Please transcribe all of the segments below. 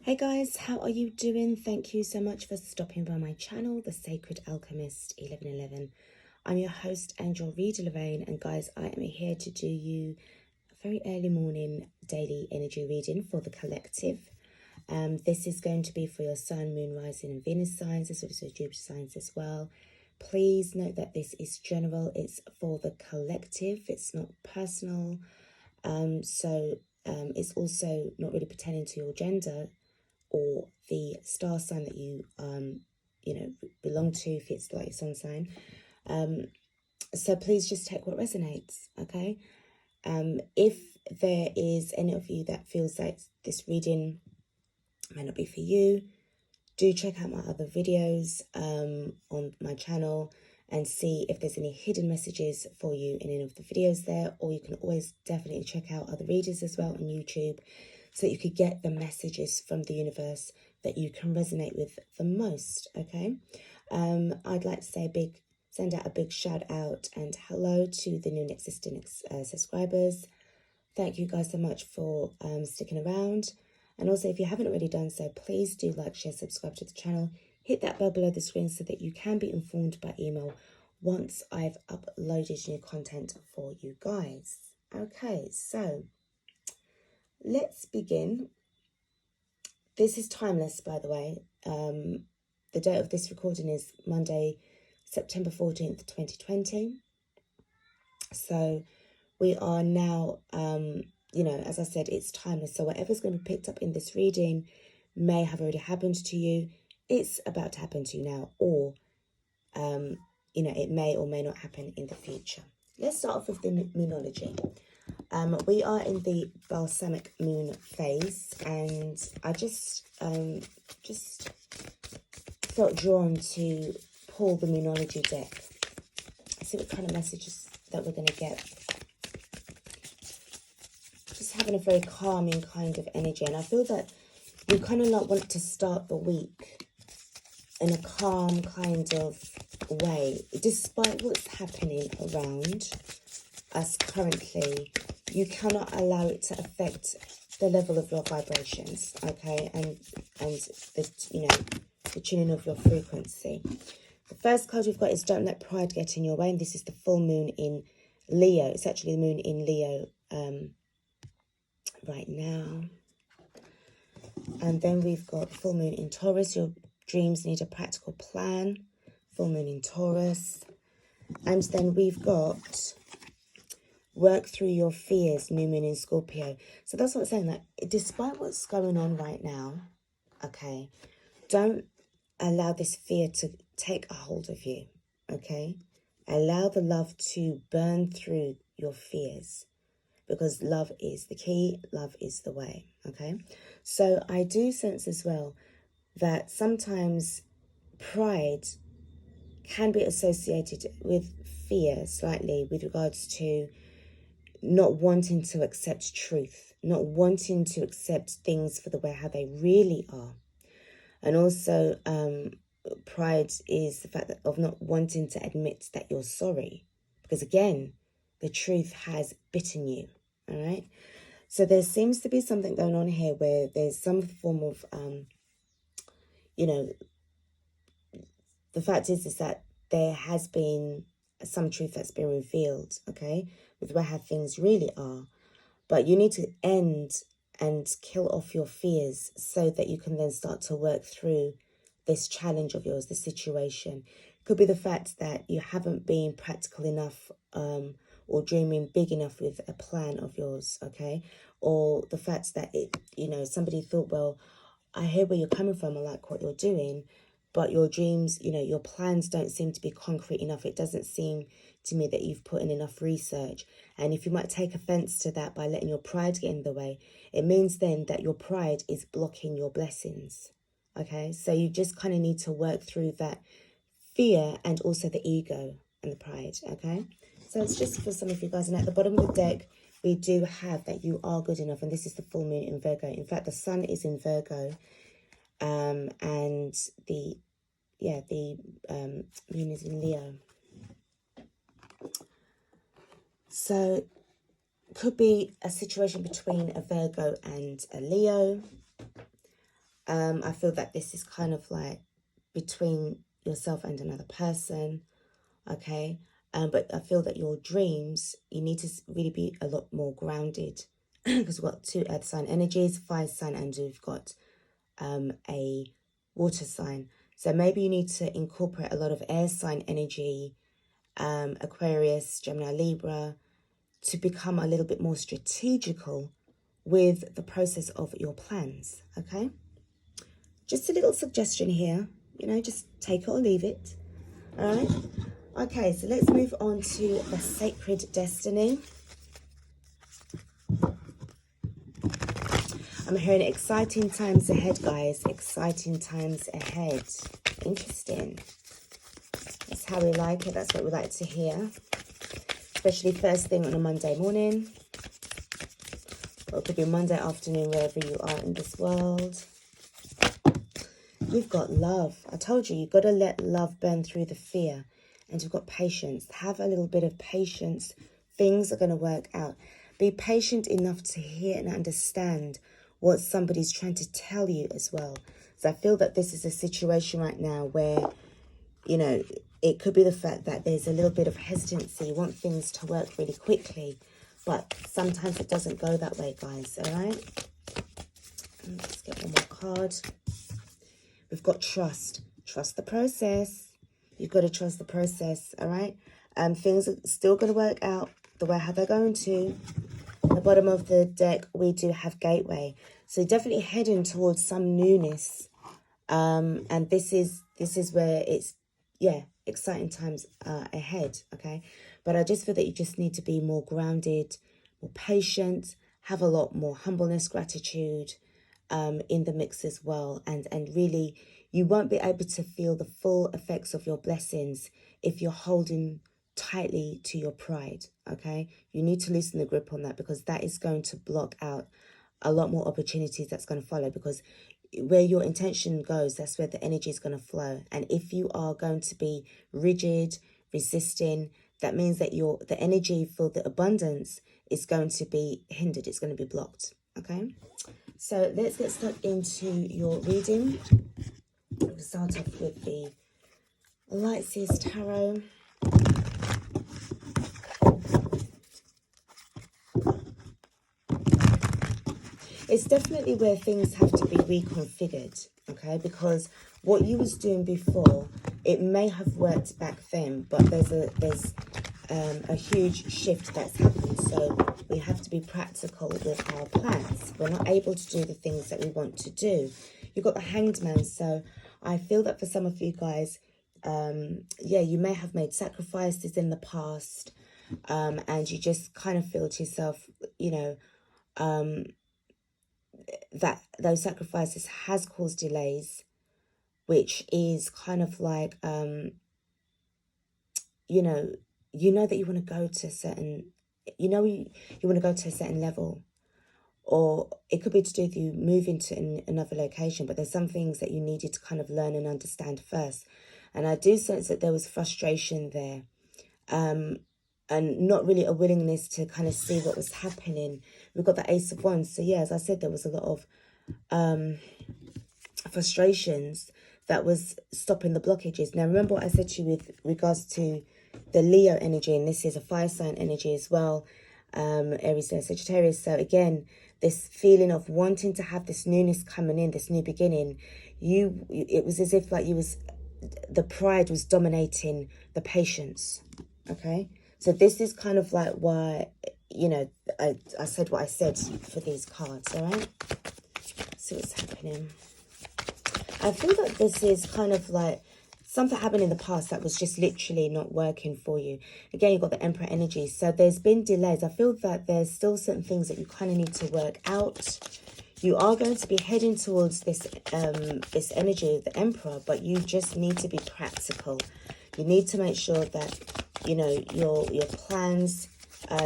Hey guys, how are you doing? Thank you so much for stopping by my channel, The Sacred Alchemist 1111. I'm your host, Angel Reader Lorraine, and guys, I am here to do you a very early morning daily energy reading for the collective. This is going to be for your Sun, Moon, Rising, and Venus signs, as well as your Jupiter signs as well. Please note that this is general, it's for the collective, it's not personal. It's also not really pertaining to your gender or the star sign that you belong to, if it's like sun sign. So please just take what resonates, okay? If there is any of you that feels like this reading might not be for you, do check out my other videos on my channel and see if there's any hidden messages for you in any of the videos there, or you can always definitely check out other readers as well on YouTube, so that you could get the messages from the universe that you can resonate with the most, okay? I'd like to send out a big shout out and hello to the new and existing subscribers. Thank you guys so much for sticking around. And also, if you haven't already done so, please do like, share, subscribe to the channel. Hit that bell below the screen so that you can be informed by email once I've uploaded new content for you guys. Okay, so let's begin. This is timeless, by the way. The date of this recording is Monday, September 14th, 2020. So we are now, as I said, it's timeless. So whatever's going to be picked up in this reading may have already happened to you. It's about to happen to you now, or, it may or may not happen in the future. Let's start off with the moonology. We are in the balsamic moon phase, and I just felt drawn to pull the moonology deck. See what kind of messages that we're going to get. Just having a very calming kind of energy, and I feel that you kind of like want to start the week in a calm kind of way, despite what's happening around us currently. You cannot allow it to affect the level of your vibrations, okay, and the tuning of your frequency. The first card we've got is Don't Let Pride Get in Your Way, and this is the full moon in Leo. It's actually the moon in Leo right now. And then we've got full moon in Taurus. Your dreams need a practical plan. Full moon in Taurus. And then we've got Work Through Your Fears, new moon in Scorpio. So that's what I'm saying, that despite what's going on right now, okay, don't allow this fear to take a hold of you, okay? Allow the love to burn through your fears, because love is the key, love is the way, okay? So I do sense as well that sometimes pride can be associated with fear slightly, with regards to not wanting to accept truth, not wanting to accept things for the way how they really are. And also pride is the fact of not wanting to admit that you're sorry, because again, the truth has bitten you. All right, so there seems to be something going on here where there's some form of the fact is that there has been some truth that's been revealed, okay, with where how things really are. But you need to end and kill off your fears so that you can then start to work through this challenge of yours, this situation. Could be the fact that you haven't been practical enough or dreaming big enough with a plan of yours, okay? Or the fact that, somebody thought, well, I hear where you're coming from, I like what you're doing, but your dreams, your plans don't seem to be concrete enough. It doesn't seem to me that you've put in enough research. And if you might take offense to that by letting your pride get in the way, it means then that your pride is blocking your blessings. Okay, so you just kind of need to work through that fear and also the ego and the pride. Okay, so it's just for some of you guys. And at the bottom of the deck, we do have that you are good enough. And this is the full moon in Virgo. In fact, the sun is in Virgo. And the moon is in Leo. So could be a situation between a Virgo and a Leo. I feel that this is kind of like between yourself and another person, okay? But I feel that your dreams, you need to really be a lot more grounded because we've got 2 earth sign energies, fire sign, and we've got a water sign. So maybe you need to incorporate a lot of air sign energy, Aquarius, Gemini, Libra, to become a little bit more strategical with the process of your plans, okay? Just a little suggestion here, you know, just take it or leave it, all right? Okay, so let's move on to the sacred destiny. I'm hearing exciting times ahead, guys. Exciting times ahead. Interesting. That's how we like it. That's what we like to hear. Especially first thing on a Monday morning. Or it could be Monday afternoon, wherever you are in this world. We've got love. I told you, you've got to let love burn through the fear. And you've got patience. Have a little bit of patience. Things are going to work out. Be patient enough to hear and understand what somebody's trying to tell you as well. So I feel that this is a situation right now where, you know, it could be the fact that there's a little bit of hesitancy. You want things to work really quickly. But sometimes it doesn't go that way, guys. All right? Let's get one more card. We've got trust. Trust the process. You've got to trust the process, all right? Things are still going to work out the way how they're going to. At the bottom of the deck, we do have gateway. So definitely heading towards some newness. And this is where it's, yeah, exciting times ahead, okay? But I just feel that you just need to be more grounded, more patient, have a lot more humbleness, gratitude in the mix as well. And really, you won't be able to feel the full effects of your blessings if you're holding tightly to your pride, okay? You need to loosen the grip on that, because that is going to block out a lot more opportunities that's going to follow, because where your intention goes, that's where the energy is going to flow. And if you are going to be rigid, resisting, that means that the energy for the abundance is going to be hindered. It's going to be blocked, okay? So let's get stuck into your reading. We'll start off with the Light Seers Tarot. It's definitely where things have to be reconfigured, okay? Because what you was doing before, it may have worked back then, but there's a huge shift that's happened. So we have to be practical with our plans. We're not able to do the things that we want to do. You've got the Hanged Man. So I feel that for some of you guys, yeah, you may have made sacrifices in the past, and you just kind of feel to yourself, you know, that those sacrifices has caused delays, which is kind of like, you know that you want to go to a certain, you want to go to a certain level, or it could be to do with you moving to another location, but there's some things that you needed to kind of learn and understand first. And I do sense that there was frustration there, and not really a willingness to kind of see what was happening. We've got the Ace of Wands. So yeah, as I said, there was a lot of frustrations that was stopping the blockages. Now, remember what I said to you with regards to the Leo energy, and this is a fire sign energy as well, Aries, Leo, Sagittarius. So again, this feeling of wanting to have this newness coming in, this new beginning, it was as if like the pride was dominating the patience, okay? So this is kind of like why, you know, I said what I said for these cards, all right? See what's happening. I feel that this is kind of like something happened in the past that was just literally not working for you. Again, you've got the Emperor energy. So there's been delays. I feel that there's still certain things that you kind of need to work out. You are going to be heading towards this this energy, the Emperor, but you just need to be practical. You need to make sure that, you know, your plans,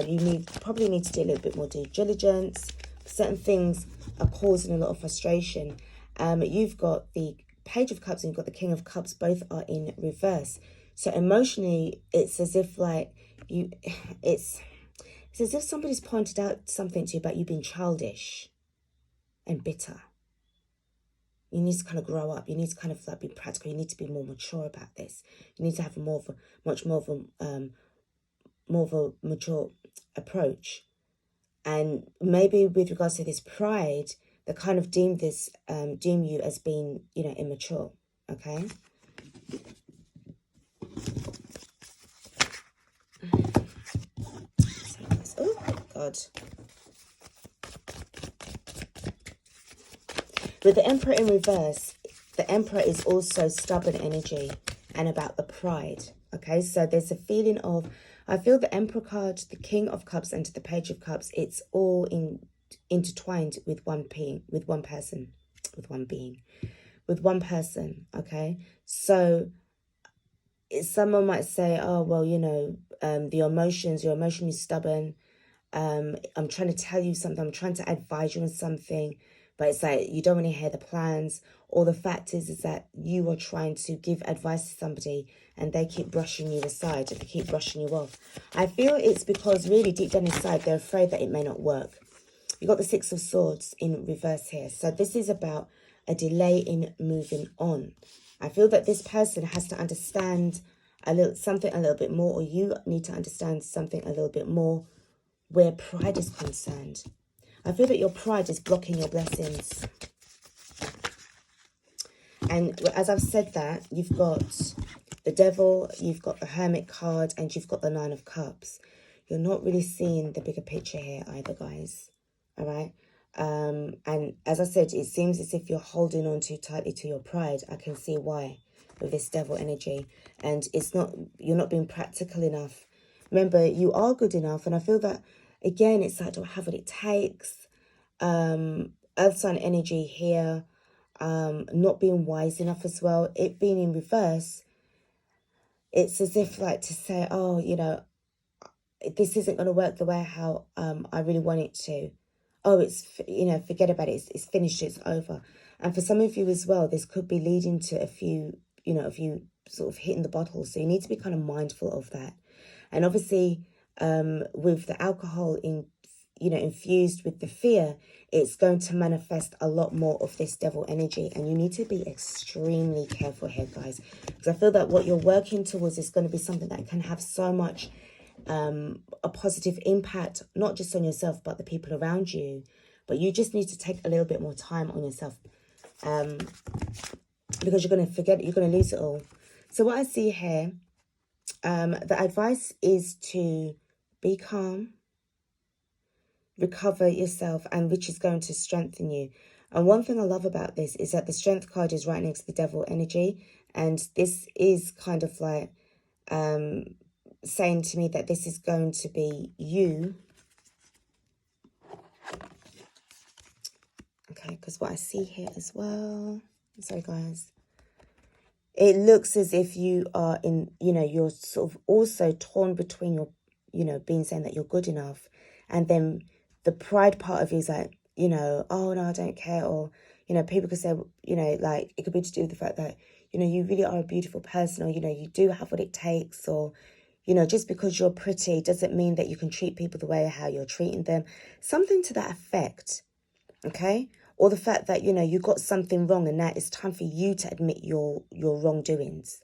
you probably need to do a little bit more due diligence. Certain things are causing a lot of frustration. You've got the Page of Cups and you've got the King of Cups. Both are in reverse. So emotionally, it's as if like it's as if somebody's pointed out something to you about you being childish and bitter. You need to kind of grow up. You need to kind of like be practical. You need to be more mature about this. You need to have much more of a mature approach. And maybe with regards to this pride, they kind of deem you as being, immature. Okay. Oh God. With the Emperor in reverse, the Emperor is also stubborn energy and about the pride. Okay, so there's a feeling of, I feel the Emperor card, the King of Cups, and the Page of Cups, it's all intertwined with one being, with one person, okay? So someone might say, oh, well, your emotion is stubborn. I'm trying to tell you something. I'm trying to advise you on something, but it's like you don't want to hear the plans. Or the fact is that you are trying to give advice to somebody and they keep brushing you aside, they keep brushing you off. I feel it's because really deep down inside, they're afraid that it may not work. You got the Six of Swords in reverse here. So this is about a delay in moving on. I feel that this person has to understand something a little bit more, or you need to understand something a little bit more where pride is concerned. I feel that your pride is blocking your blessings. And as I've said that, you've got the Devil, you've got the Hermit card, and you've got the Nine of Cups. You're not really seeing the bigger picture here either, guys. All right? And as I said, it seems as if you're holding on too tightly to your pride. I can see why with this Devil energy. And you're not being practical enough. Remember, you are good enough. And I feel that, again, it's like, do I have what it takes? Earth sign energy here. Not being wise enough as well. It being in reverse, it's as if like to say, oh, this isn't going to work the way how I really want it to. Oh, forget about it. It's finished. It's over. And for some of you as well, this could be leading to a few sort of hitting the bottle. So you need to be kind of mindful of that. And obviously, with the alcohol infused with the fear, it's going to manifest a lot more of this Devil energy. And you need to be extremely careful here, guys. Because I feel that what you're working towards is going to be something that can have so much a positive impact, not just on yourself, but the people around you. But you just need to take a little bit more time on yourself. Because you're going to forget it, you're going to lose it all. So what I see here, the advice is to be calm, recover yourself, and which is going to strengthen you. And one thing I love about this is that the Strength card is right next to the Devil energy. And this is kind of like saying to me that this is going to be you. Okay, because what I see here as well, sorry guys, it looks as if you are you're sort of also torn between your, being saying that you're good enough, and then the pride part of you is like, oh no, I don't care. Or, people could say, like it could be to do with the fact that, you really are a beautiful person, or, you do have what it takes, or, just because you're pretty doesn't mean that you can treat people the way how you're treating them. Something to that effect, okay? Or the fact that, you got something wrong and now it's time for you to admit your wrongdoings,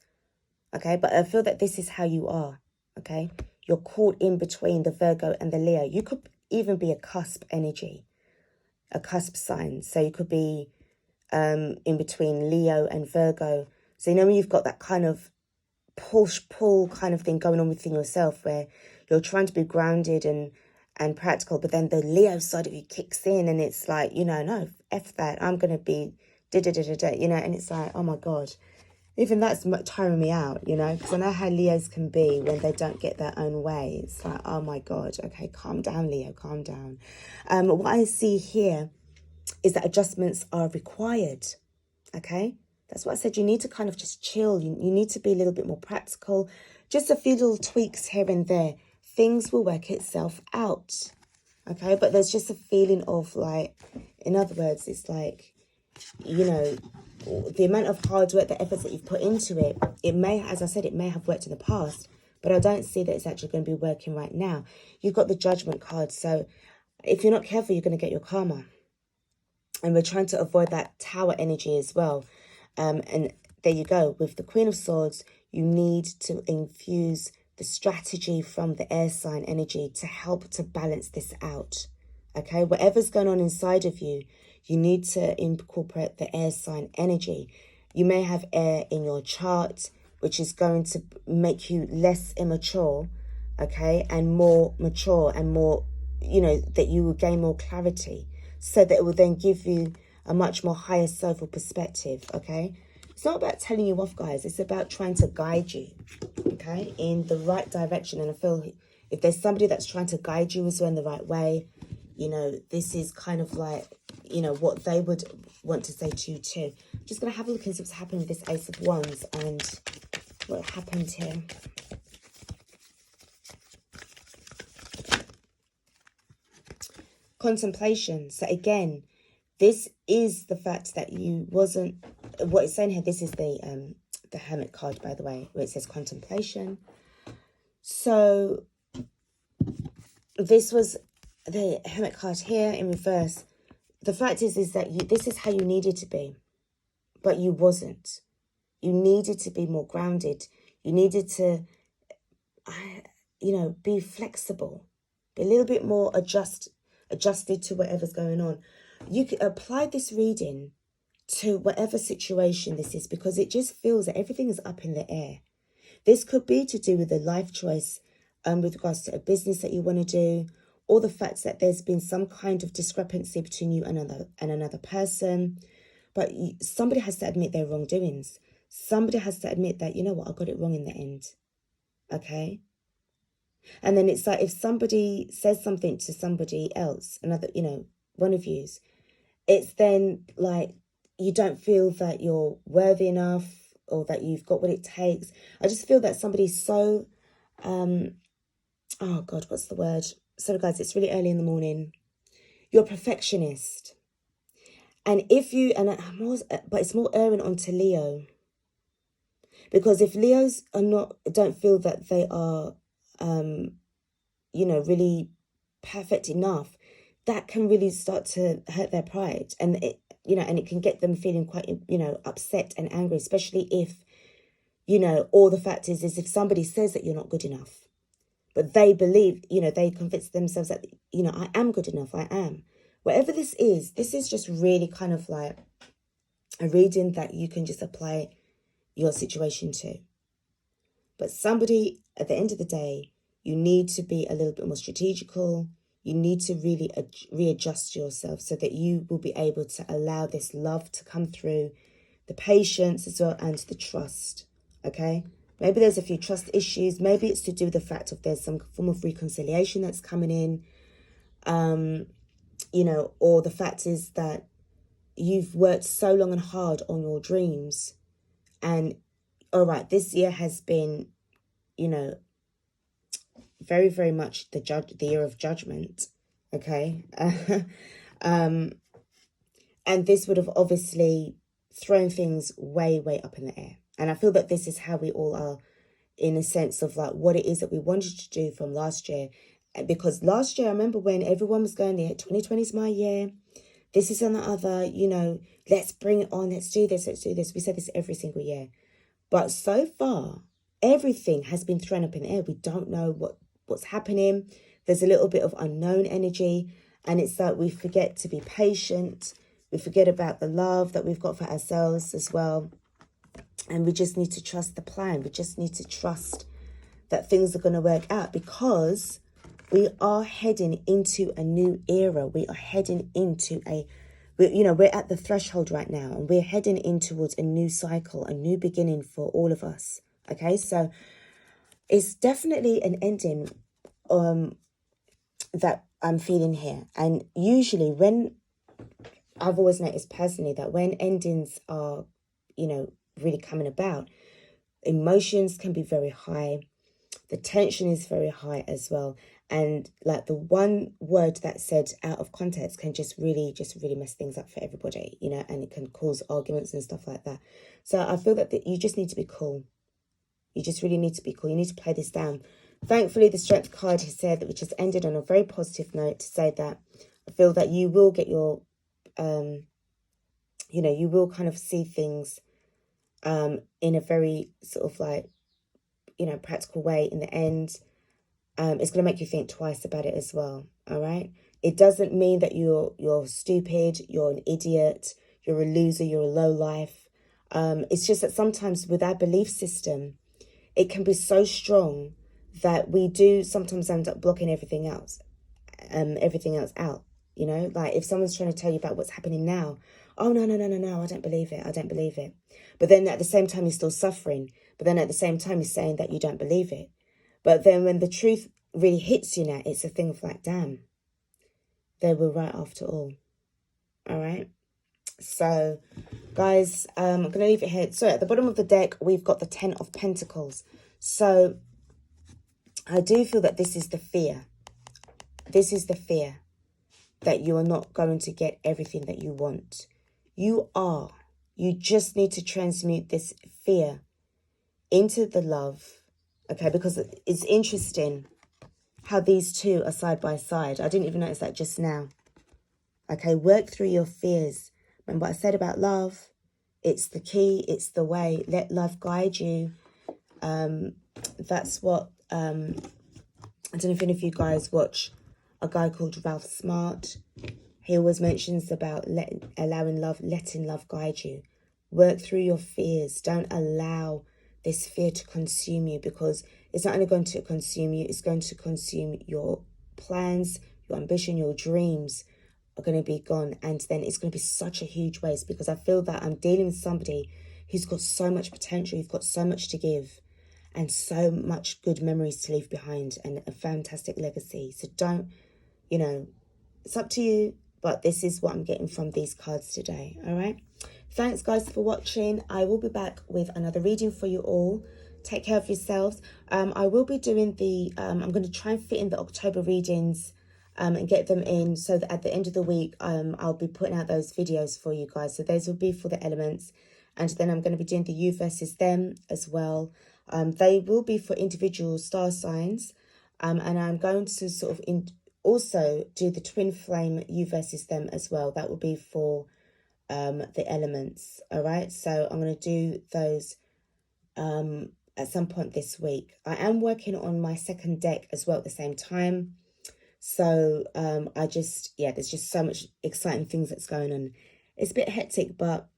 okay? But I feel that this is how you are, okay? You're caught in between the Virgo and the Leo. You could even be a cusp energy, a cusp sign. So you could be in between Leo and Virgo. So, when you've got that kind of push-pull kind of thing going on within yourself where you're trying to be grounded and practical, but then the Leo side of you kicks in and it's like, no, F that. I'm going to be and it's like, oh my God. Even that's tiring me out, because I know how Leos can be when they don't get their own way. It's like, oh my God, okay, calm down, Leo, calm down. What I see here is that adjustments are required, okay? That's what I said. You need to kind of just chill. You need to be a little bit more practical. Just a few little tweaks here and there. Things will work itself out, okay? But there's just a feeling of like, in other words, it's like, the amount of hard work, the efforts that you've put into it, it may, as I said, it may have worked in the past, but I don't see that it's actually going to be working right now. You've got the Judgment card. So if you're not careful, you're going to get your karma. And we're trying to avoid that tower energy as well. And there you go. With the Queen of Swords, you need to infuse the strategy from the air sign energy to help to balance this out. Okay, whatever's going on inside of you, you need to incorporate the air sign energy. You may have air in your chart, which is going to make you less immature, okay, and more mature and more, you know, that you will gain more clarity, so that it will then give you a much more higher soulful perspective, okay? It's not about telling you off, guys. It's about trying to guide you, okay, in the right direction. And I feel if there's somebody that's trying to guide you as well in the right way, you know, this is kind of like, you know, what they would want to say to you too. I'm just going to have a look and see what's happened with this Ace of Wands and what happened here. Contemplation. So again, this is the fact that you wasn't, what it's saying here, this is the Hermit card, by the way, where it says contemplation. So this was the Hermit card here in reverse. The fact is that this is how you needed to be, but you wasn't. You needed to be more grounded. You needed to, you know, be flexible, be a little bit more adjusted to whatever's going on. You could apply this reading to whatever situation this is, because it just feels that everything is up in the air. This could be to do with a life choice with regards to a business that you want to do, or the fact that there's been some kind of discrepancy between you and another person. But somebody has to admit their wrongdoings. Somebody has to admit that, you know what, I got it wrong in the end. Okay? And then it's like if somebody says something to somebody else, another, you know, one of you's, it's then like you don't feel that you're worthy enough or that you've got what it takes. I just feel that somebody's so, oh God, what's the word? Sorry guys, it's really early in the morning. You're a perfectionist. And if you, but it's more erring onto Leo. Because if Leos are not, don't feel that they are, you know, really perfect enough, that can really start to hurt their pride. And it, you know, and it can get them feeling quite, you know, upset and angry, especially if, you know, all the fact is if somebody says that you're not good enough, but they believe, you know, they convince themselves that, you know, I am good enough, I am. Whatever this is just really kind of like a reading that you can just apply your situation to. But somebody, at the end of the day, you need to be a little bit more strategical. You need to really readjust yourself so that you will be able to allow this love to come through, the patience as well, and the trust, okay? Maybe there's a few trust issues. Maybe it's to do with the fact of there's some form of reconciliation that's coming in, you know, or the fact is that you've worked so long and hard on your dreams. And, all right, this year has been, you know, very, very much the year of judgment, okay? And this would have obviously thrown things way, way up in the air. And I feel that this is how we all are, in a sense of like what it is that we wanted to do from last year. Because last year, I remember when everyone was going there, 2020 is my year, this is another, you know, let's bring it on, let's do this, let's do this. We said this every single year. But so far, everything has been thrown up in the air. We don't know what's happening. There's a little bit of unknown energy. And it's like we forget to be patient. We forget about the love that we've got for ourselves as well. And we just need to trust the plan. We just need to trust that things are going to work out, because we are heading into a new era. We are heading into we're at the threshold right now, and we're heading in towards a new cycle, a new beginning for all of us. Okay, so it's definitely an ending that I'm feeling here. And usually when, I've always noticed personally that when endings are, you know, really coming about, emotions can be very high. The tension is very high as well. And like the one word that's said out of context can just really mess things up for everybody, you know, and it can cause arguments and stuff like that. So I feel that you just need to be cool. You just really need to be cool. You need to play this down. Thankfully, the Strength card has said that, which has ended on a very positive note, to say that I feel that you will get your you know, you will kind of see things in a very sort of like, you know, practical way in the end. It's going to make you think twice about it as well. All right. It doesn't mean that you're stupid, you're an idiot, you're a loser, you're a lowlife. It's just that sometimes with our belief system, it can be so strong that we do sometimes end up blocking everything else out. You know, like if someone's trying to tell you about what's happening now, oh, no, I don't believe it. I don't believe it. But then at the same time, you're still suffering. But then at the same time, you're saying that you don't believe it. But then when the truth really hits you now, it's a thing of like, damn, they were right after all. All right. So, guys, I'm going to leave it here. So at the bottom of the deck, we've got the 10 of Pentacles. So I do feel that this is the fear. This is the fear that you are not going to get everything that you want. You are. You just need to transmute this fear into the love. Okay, because it's interesting how these two are side by side. I didn't even notice that just now. Okay, work through your fears. Remember what I said about love? It's the key. It's the way. Let love guide you. That's what, I don't know if any of you guys watch a guy called Ralph Smart. He always mentions about letting love guide you. Work through your fears. Don't allow this fear to consume you, because it's not only going to consume you, it's going to consume your plans, your ambition, your dreams are going to be gone. And then it's going to be such a huge waste, because I feel that I'm dealing with somebody who's got so much potential, you've got so much to give and so much good memories to leave behind and a fantastic legacy. So don't, you know, it's up to you, but this is what I'm getting from these cards today. All right. Thanks, guys, for watching. I will be back with another reading for you all. Take care of yourselves. I will be doing the, I'm going to try and fit in the October readings and get them in so that at the end of the week, I'll be putting out those videos for you guys. So those will be for the elements. And then I'm going to be doing the you versus them as well. They will be for individual star signs. And I'm going to sort of also do the twin flame you versus them as well. That will be for the elements. All right, so I'm going to do those at some point this week. I am working on my second deck as well at the same time. So there's just so much exciting things that's going on. It's a bit hectic, but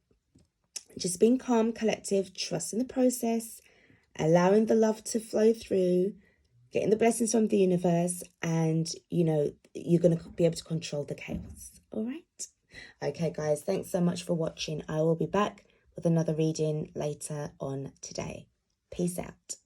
just being calm, collective, trusting the process, allowing the love to flow through, getting the blessings from the universe, and, you know, you're going to be able to control the chaos. All right. Okay, guys, thanks so much for watching. I will be back with another reading later on today. Peace out.